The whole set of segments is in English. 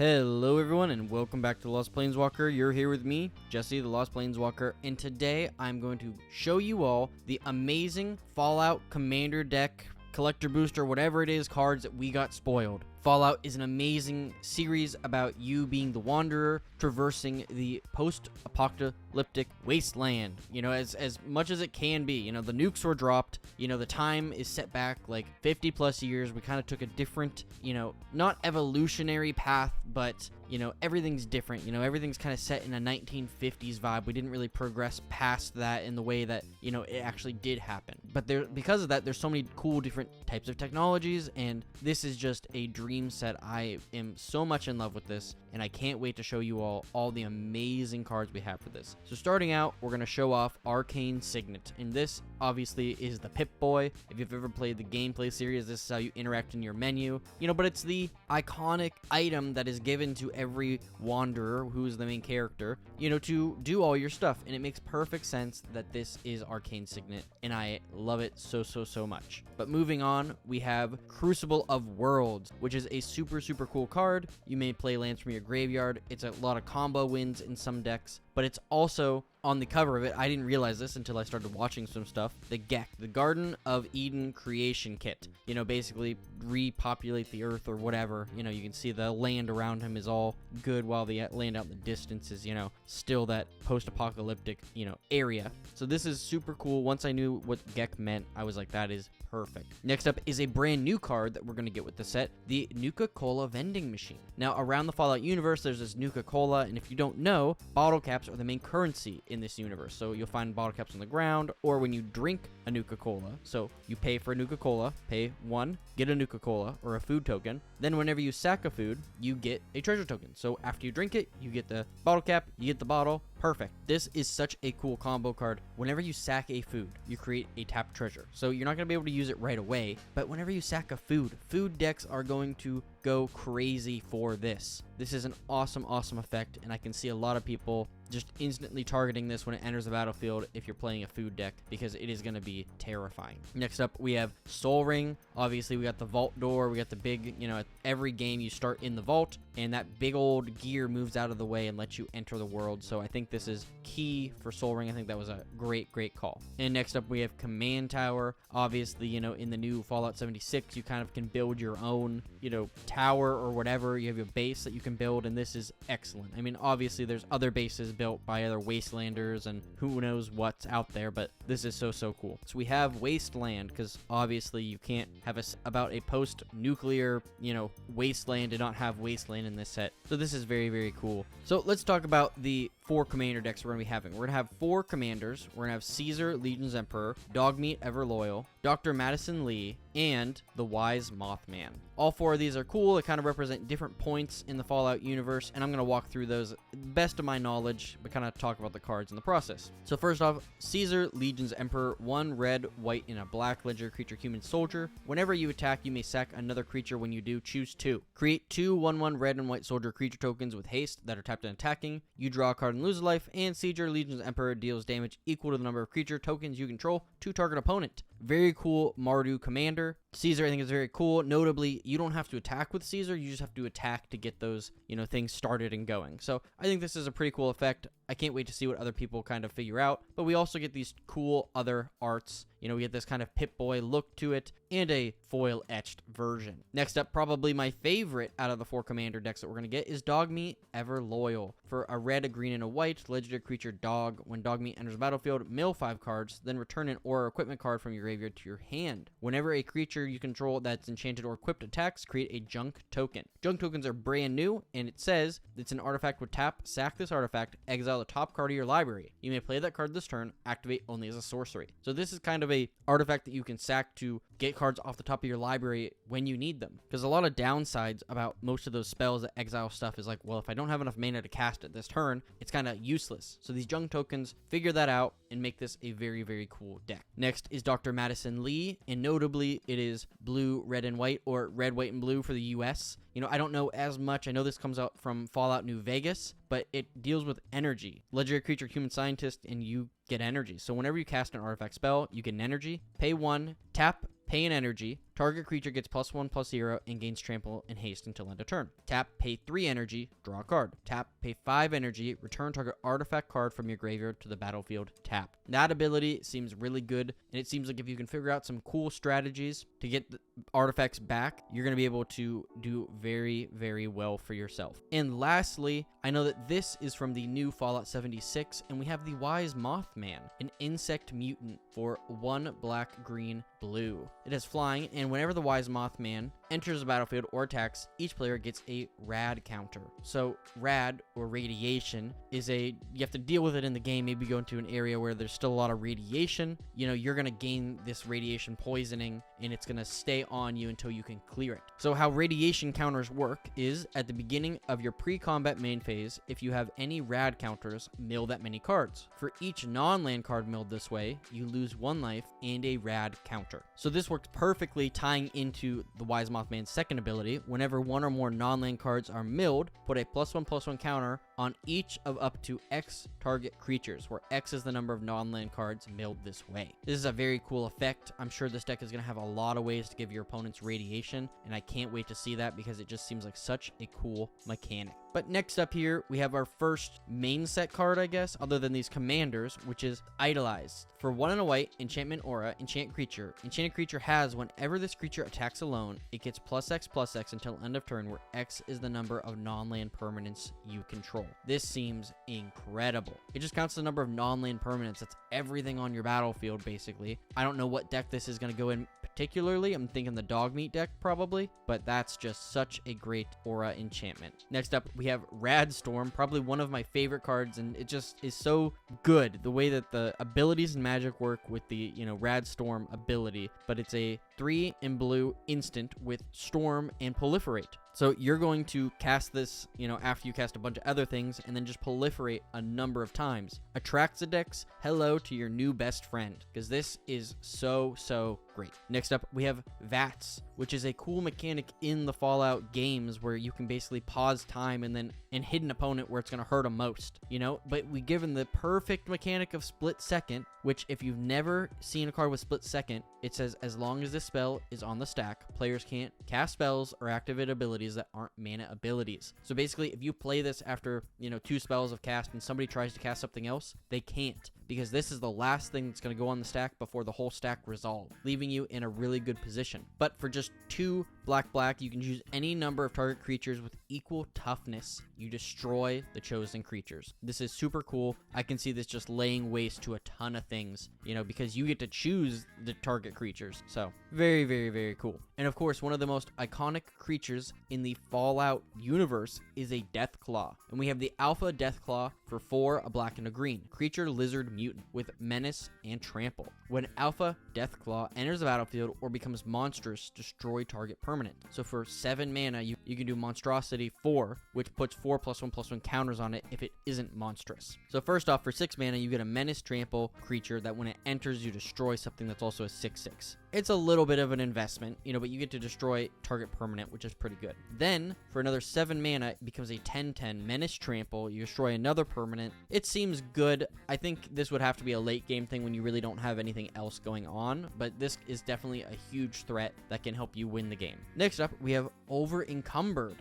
Hello everyone and welcome back to The Lost Planeswalker. You're here with me, Jesse, the Lost Planeswalker, and today I'm going to show you all the amazing Fallout Commander deck, collector booster, whatever it is, cards that we got spoiled. Fallout is an amazing series about you being the wanderer, traversing the post-apocalyptic wasteland, as much as it can be. The nukes were dropped, the time is set back like 50 plus years. We kind of took a different, not evolutionary path, but everything's different. Everything's kind of set in a 1950s vibe. We didn't really progress past that in the way that, it actually did happen. But because of that, there's so many cool different types of technologies, and this is just a dream set. I am so much in love with this, and I can't wait to show you all the amazing cards we have for this. So starting out, we're going to show off Arcane Signet, and this obviously is the Pip-Boy. If you've ever played the gameplay series, this is how you interact in your menu, but it's the iconic item that is given to every wanderer who is the main character, to do all your stuff, and it makes perfect sense that this is Arcane Signet, and I love it so much. But moving on, we have Crucible of Worlds, which is a super cool card. You may play lands from your graveyard. It's a lot of combo wins in some decks, but it's also on the cover of it. I didn't realize this until I started watching some stuff. The GEC, the Garden of Eden Creation Kit. Basically repopulate the earth or whatever. You can see the land around him is all good while the land out in the distance is, still that post-apocalyptic, area. So this is super cool. Once I knew what GEC meant, I was like, that is perfect. Next up is a brand new card that we're going to get with the set, the Nuka-Cola vending machine. Now, around the Fallout universe, there's this Nuka-Cola, and if you don't know, bottle caps are the main currency in this universe. So you'll find bottle caps on the ground, or when you drink a Nuka-Cola. So you pay for a Nuka-Cola, pay one, get a Nuka-Cola, or a food token. Then whenever you sack a food, you get a treasure token. So after you drink it, you get the bottle cap, you get the bottle. Perfect. This is such a cool combo card. Whenever you sack a food, you create a tapped treasure. So you're not going to be able to use it right away, but whenever you sack a food decks are going to go crazy for this. This is an awesome effect, and I can see a lot of people just instantly targeting this when it enters the battlefield if you're playing a food deck, because it is going to be terrifying. Next up, we have Soul Ring. Obviously, we got the vault door. We got the big, at every game you start in the vault, and that big old gear moves out of the way and lets you enter the world. So I think this is key for Soul Ring. I think that was a great call. And next up, we have Command Tower. Obviously, in the new Fallout 76, you kind of can build your own, tower or whatever. You have your base that you can build, and this is excellent. I mean, obviously, there's other bases built by other Wastelanders and who knows what's out there, but this is so cool. So we have Wasteland, because obviously you can't have about a post-nuclear, wasteland and not have Wasteland in this set. So this is very cool. So let's talk about the 4 commander decks we're going to be having. We're going to have 4 commanders. We're going to have Caesar, Legion's Emperor, Dogmeat, Ever Loyal, Dr. Madison Lee, and the Wise Mothman. All 4 of these are cool. They kind of represent different points in the Fallout universe, and I'm going to walk through those best of my knowledge, but kind of talk about the cards in the process. So first off, Caesar, Legion's Emperor, 1 red, white, and a black legendary creature human soldier. Whenever you attack, you may sack another creature. When you do, choose 2. Create 2 1/1 red and white soldier creature tokens with haste that are tapped and attacking. You draw a card and lose a life, and Caesar, Legion's Emperor, deals damage equal to the number of creature tokens you control to target opponent. Very cool Mardu commander. Caesar, I think, is very cool. Notably, you don't have to attack with Caesar. You just have to attack to get those, things started and going. So I think this is a pretty cool effect. I can't wait to see what other people kind of figure out. But we also get these cool other arts. We get this kind of Pip-Boy look to it and a foil etched version. Next up, probably my favorite out of the 4 commander decks that we're going to get is Dogmeat, Ever Loyal. For a red, a green, and a white legendary creature dog, when Dogmeat enters the battlefield, mill 5 cards, then return an aura equipment card from your graveyard to your hand. Whenever a creature you control that's enchanted or equipped attacks, create a junk token. Junk tokens are brand new, and it says it's an artifact with tap, sack this artifact, exile the top card of your library. You may play that card this turn, activate only as a sorcery. So this is kind of a artifact that you can sack to get cards off the top of your library when you need them. Because a lot of downsides about most of those spells that exile stuff is like, well, if I don't have enough mana to cast it this turn, it's kind of useless. So these junk tokens figure that out and make this a very cool deck. Next is Dr. Madison Lee, and notably it is blue, red, and white, or red, white, and blue for the US. I don't know as much. I know this comes out from Fallout New Vegas, but it deals with energy. Legendary creature, human scientist, and you get energy. So whenever you cast an artifact spell, you get an energy. Pay 1, tap, pay an energy, Target creature gets +1/+0 and gains trample and haste until end of turn. Tap, pay 3 energy, draw a card. Tap, pay 5 energy, return target artifact card from your graveyard to the battlefield tapped. That ability seems really good, and it seems like if you can figure out some cool strategies to get the artifacts back, you're going to be able to do very, very well for yourself. And lastly, I know that this is from the new Fallout 76, and we have the Wise Mothman, an insect mutant for 1 black, green, blue. It has flying, and whenever the Wise Mothman enters the battlefield or attacks, each player gets a rad counter. So rad, or radiation, is you have to deal with it in the game. Maybe go into an area where there's still a lot of radiation. You know, you're going to gain this radiation poisoning, and it's going to stay on you until you can clear it. So how radiation counters work is, at the beginning of your pre-combat main phase, if you have any rad counters, mill that many cards. For each non-land card milled this way, you lose 1 life and a rad counter. So this works perfectly, tying into the Wise Mothman's second ability. Whenever 1 or more non-land cards are milled, put a +1/+1 counter on each of up to X target creatures, where X is the number of non-land cards milled this way. This is a very cool effect. I'm sure this deck is going to have a lot of ways to give your opponents radiation, and I can't wait to see that because it just seems like such a cool mechanic. But next up here, we have our first main set card, I guess, other than these commanders, which is Idolized. For 1 and a white, enchantment aura, enchant creature. Enchanted creature has, whenever this creature attacks alone, it gets +X/+X until end of turn, where X is the number of non-land permanents you control. This seems incredible. It just counts the number of non-land permanents. That's everything on your battlefield, basically. I don't know what deck this is going to go in particularly. I'm thinking the dog meat deck probably, but that's just such a great aura enchantment. Next up, we have Rad Storm, probably one of my favorite cards, and it just is so good the way that the abilities and magic work with the, Rad Storm ability. But it's a 3 in blue instant with Storm and Proliferate. So you're going to cast this, after you cast a bunch of other things, and then just proliferate a number of times. Atraxadex, hello to your new best friend, because this is so great. Next up, we have Vats, which is a cool mechanic in the Fallout games where you can basically pause time and hit an opponent where it's going to hurt them most, But we given the perfect mechanic of Split Second, which if you've never seen a card with Split Second, it says as long as this spell is on the stack, players can't cast spells or activate abilities that aren't mana abilities. So basically, if you play this after, 2 spells of cast and somebody tries to cast something else, they can't, because this is the last thing that's going to go on the stack before the whole stack resolves, leaving you in a really good position. But for just 2 black, you can choose any number of target creatures with equal toughness. You destroy the chosen creatures. This is super cool. I can see this just laying waste to a ton of things, because you get to choose the target creatures. So very cool. And of course, one of the most iconic creatures in the Fallout universe is a Deathclaw. And we have the Alpha Deathclaw for 4, a black and a green. Creature lizard mutant with menace and trample. When Alpha Deathclaw enters the battlefield or becomes monstrous, destroy target permanent. So for 7 mana, you can do Monstrosity 4, which puts 4 +1/+1 counters on it if it isn't monstrous. So first off, for 6 mana, you get a menace trample creature that when it enters, you destroy something that's also a 6/6. It's a little bit of an investment, but you get to destroy target permanent, which is pretty good. Then, for another 7 mana, it becomes a 10/10 menace trample. You destroy another permanent. It seems good. I think this would have to be a late game thing when you really don't have anything else going on, but this is definitely a huge threat that can help you win the game. Next up, we have Over Encumbered.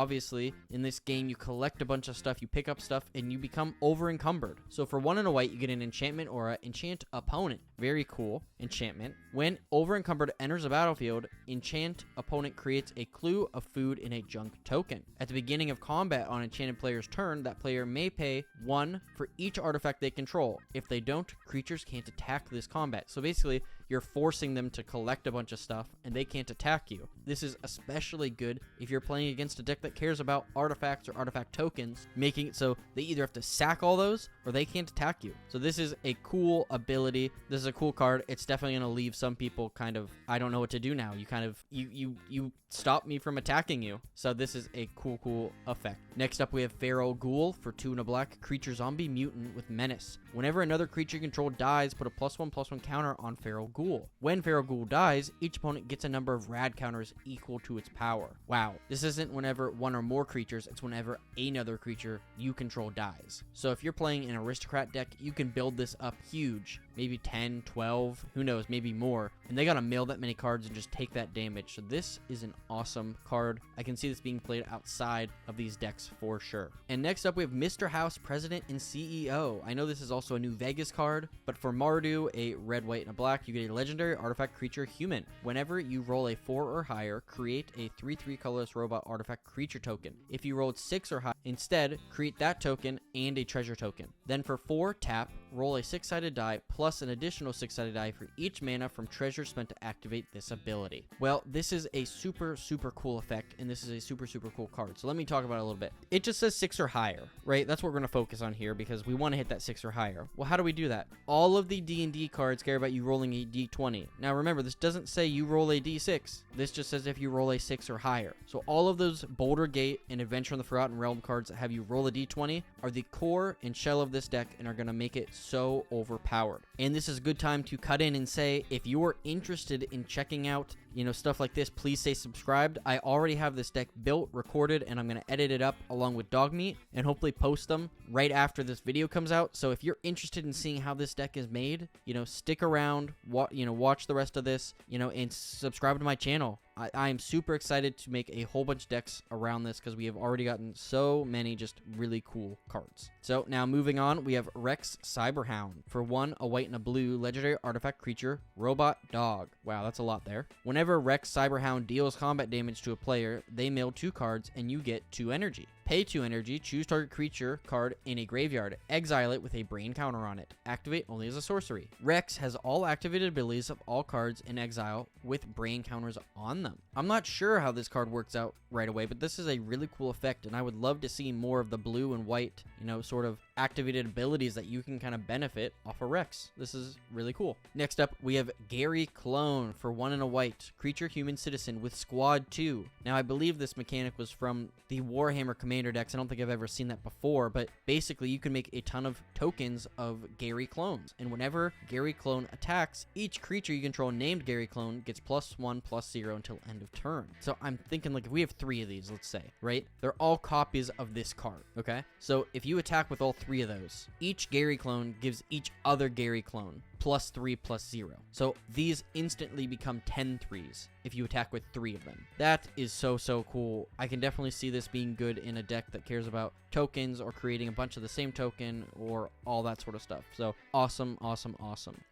Obviously, in this game, you collect a bunch of stuff, you pick up stuff, and you become over encumbered. So for 1 and a white, you get an enchantment aura, enchant opponent. Very cool enchantment. When Over Encumbered enters a battlefield, enchant opponent creates a clue of food in a junk token. At the beginning of combat on enchanted player's turn, that player may pay 1 for each artifact they control. If they don't, creatures can't attack this combat. So basically, you're forcing them to collect a bunch of stuff, and they can't attack you. This is especially good if you're playing against a deck that cares about artifacts or artifact tokens, making it so they either have to sack all those, or they can't attack you. So this is a cool ability. This is a cool card. It's definitely going to leave some people kind of, I don't know what to do now. You stop me from attacking you. So this is a cool effect. Next up, we have Feral Ghoul for 2 and a black, creature zombie mutant with menace. Whenever another creature you control dies, put a +1/+1 counter on Feral Ghoul. Ghoul. When Feral Ghoul dies, each opponent gets a number of rad counters equal to its power. Wow, this isn't whenever one or more creatures, it's whenever another creature you control dies. So if you're playing an aristocrat deck, you can build this up huge, maybe 10, 12, who knows, maybe more, and they gotta mill that many cards and just take that damage. So this is an awesome card. I can see this being played outside of these decks for sure. And next up we have Mr. House, President and CEO. I know this is also a new Vegas card, but for Mardu, a red, white, and a black, you get a legendary artifact creature human. Whenever you roll a 4 or higher, create a 3/3 colorless robot artifact creature token. If you rolled 6 or higher, instead create that token and a treasure token. Then for 4, tap, roll a 6-sided die plus an additional 6-sided die for each mana from treasure spent to activate this ability. Well, this is a super cool effect, and this is a super cool card. So let me talk about it a little bit. It just says 6 or higher, right? That's what we're going to focus on here because we want to hit that 6 or higher. Well, how do we do that? All of the D&D cards care about you rolling a D20. Now remember, this doesn't say you roll a D6. This just says if you roll a 6 or higher. So all of those Boulder Gate and Adventure in the Forgotten Realm cards that have you roll a D20 are the core and shell of this deck and are going to make it so overpowered. And this is a good time to cut in and say, if you're interested in checking out, stuff like this, please stay subscribed. I already have this deck built, recorded, and I'm going to edit it up along with Dogmeat and hopefully post them right after this video comes out. So if you're interested in seeing how this deck is made, stick around, watch the rest of this, and subscribe to my channel. I am super excited to make a whole bunch of decks around this because we have already gotten so many just really cool cards. So now moving on, we have Rex Cyberhound. For 1, a white and a blue, legendary artifact creature, robot dog. Wow, that's a lot there. Whenever Rex Cyberhound deals combat damage to a player, they mill 2 cards and you get 2 energy. Pay 2 energy, choose target creature card in a graveyard, exile it with a brain counter on it. Activate only as a sorcery. Rex has all activated abilities of all cards in exile with brain counters on them. I'm not sure how this card works out right away, but this is a really cool effect, and I would love to see more of the blue and white, sort of activated abilities that you can kind of benefit off of Rex. This is really cool. Next up, we have Gary Clone for 1 and a white, creature human citizen with squad 2. Now, I believe this mechanic was from the Warhammer Commander decks. I don't think I've ever seen that before, but basically you can make a ton of tokens of Gary Clones, and whenever Gary Clone attacks, each creature you control named Gary Clone gets +1/+0 until end of turn. So I'm thinking, like, if we have 3 of these, let's say, right? They're all copies of this card, okay? So if you attack with all 3 of those, each Gary Clone gives each other Gary Clone +3/+0. So these instantly become 10 3s if you attack with 3 of them. That is so cool. I can definitely see this being good in a deck that cares about tokens or creating a bunch of the same token or all that sort of stuff. So awesome.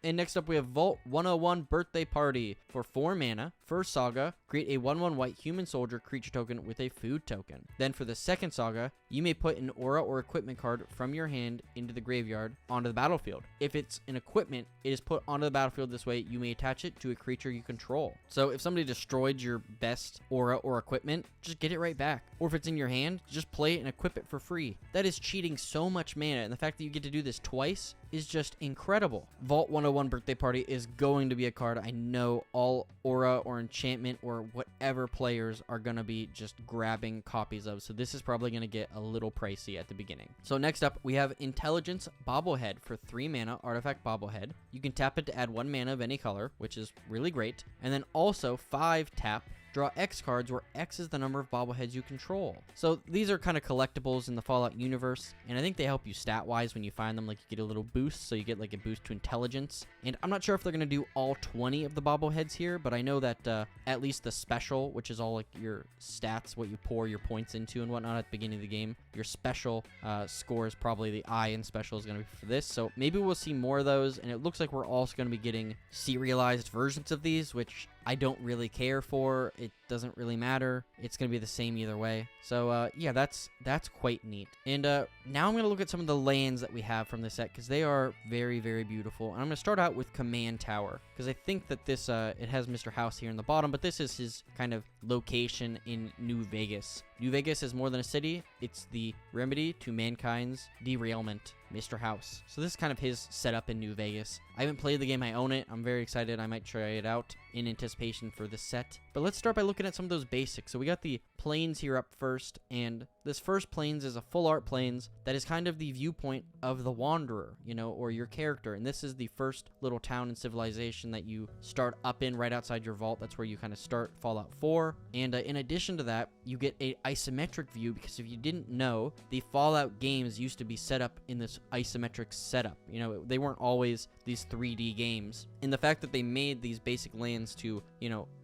And next up we have Vault 101 Birthday Party. For 4 mana, first saga, create a 1/1 white human soldier creature token with a food token. Then for the second saga, you may put an aura or equipment card from your hand into the graveyard onto the battlefield. If it's an equipment, it is put onto the battlefield this way. You may attach it to a creature you control. So if somebody destroyed your best aura or equipment, just get it right back. Or if it's in your hand, just play it and equip it for free. That is cheating so much mana, and the fact that you get to do this twice is just incredible. Vault 101 Birthday Party is going to be a card I know all aura or enchantment or whatever players are going to be just grabbing copies of. So this is probably going to get a little pricey at the beginning. So next up, we have Intelligence Bobblehead. For 3 mana, artifact Bobblehead. You can tap it to add 1 mana of any color, which is really great. And then also 5 tap, draw X cards where X is the number of bobbleheads you control. So these are kind of collectibles in the Fallout universe, and I think they help you stat-wise when you find them. Like, you get a little boost, so you get like a boost to intelligence. And I'm not sure if they're going to do all 20 of the bobbleheads here, but I know that at least the special, which is all like your stats, what you pour your points into and whatnot at the beginning of the game, your special score is probably the I in special is going to be for this. So maybe we'll see more of those, and it looks like we're also going to be getting serialized versions of these, which I don't really care for. It doesn't really matter. It's going to be the same either way. So, yeah, that's quite neat. And now I'm going to look at some of the lands that we have from this set because they are very beautiful. And I'm going to start out with Command Tower because I think that this, it has Mr. House here in the bottom, but this is his kind of location in New Vegas. New Vegas is more than a city. It's the remedy to mankind's derailment, Mr. House. So this is kind of his setup in New Vegas. I haven't played the game, I own it. I'm very excited. I might try it out in anticipation for this set. But let's start by looking at some of those basics. So we got the plains here up first, and this first plains is a full art plains that is kind of the viewpoint of the wanderer, you know, or your character. And this is the first little town and civilization that you start up in right outside your vault. That's where you kind of start Fallout 4. And in addition to that, you get a isometric view, because if you didn't know, the Fallout games used to be set up in this isometric setup. You know, they weren't always these 3D games. And the fact that they made these basic lands to,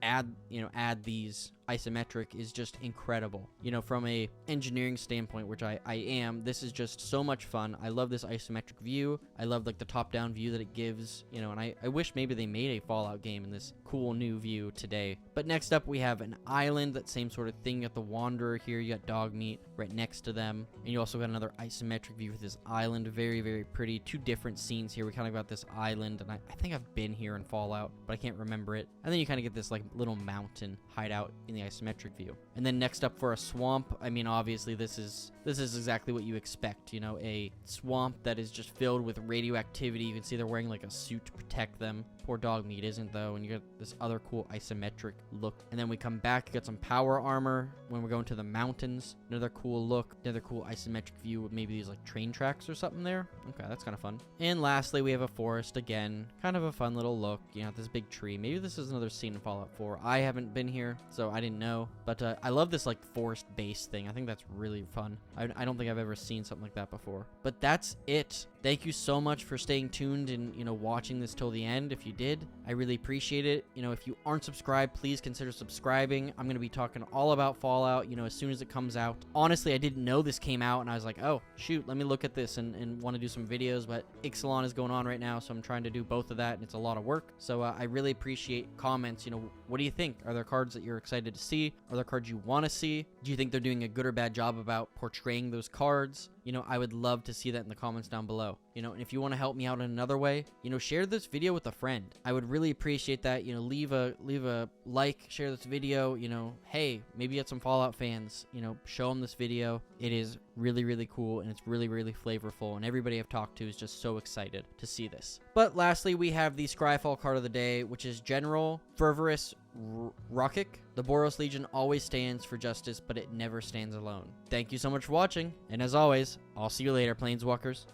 add these isometric is just incredible. You know, from a engineering standpoint, which I am, this is just so much fun. I love this isometric view. I love like the top-down view that it gives, you know, and I wish maybe they made a Fallout game in this cool new view today. But next up we have an island, that same sort of thing. You got the Wanderer here, you got Dogmeat right next to them, and you also got another isometric view with this island. Very, very pretty. Two different scenes here. We kind of got this island, and I think I've been here in Fallout, but I can't remember it. And then you kind of get this like little mountain hideout in the isometric view. And then next up for a swamp, I mean, obviously this is exactly what you expect, you know, a swamp that is just filled with radioactivity. You can see they're wearing like a suit to protect them. Poor Dogmeat isn't, though, and you get this other cool isometric look. And then we come back, you got some power armor when we're going to the mountains. Another cool look, another cool isometric view with maybe these like train tracks or something there. Okay, that's kind of fun. And lastly, we have a forest again, kind of a fun little look. You know, this big tree. Maybe this is another scene in Fallout 4. I haven't been here, so I didn't know, but I love this like forest base thing. I think that's really fun. I don't think I've ever seen something like that before. But that's it. Thank you so much for staying tuned and, you know, watching this till the end. If you did, I really appreciate it. You know, if you aren't subscribed, please consider subscribing. I'm going to be talking all about Fallout, you know, as soon as it comes out. Honestly, I didn't know this came out, and I was like, oh, shoot, let me look at this and want to do some videos, but Ixalan is going on right now, so I'm trying to do both of that, and it's a lot of work. So I really appreciate comments. You know, what do you think? Are there cards that you're excited to see? Are there cards you want to see? Do you think they're doing a good or bad job about portraying those cards? You know, I would love to see that in the comments down below. You know, and if you want to help me out in another way, you know, share this video with a friend. I would really appreciate that. You know, leave a like, share this video. You know, hey, maybe you got some Fallout fans, you know, show them this video. It is really, really cool, and it's really, really flavorful, and everybody I've talked to is just so excited to see this. But lastly, we have the Scryfall card of the day, which is General Fervorous Rokic. The Boros Legion always stands for justice, but it never stands alone. Thank you so much for watching, and as always, I'll see you later, Planeswalkers.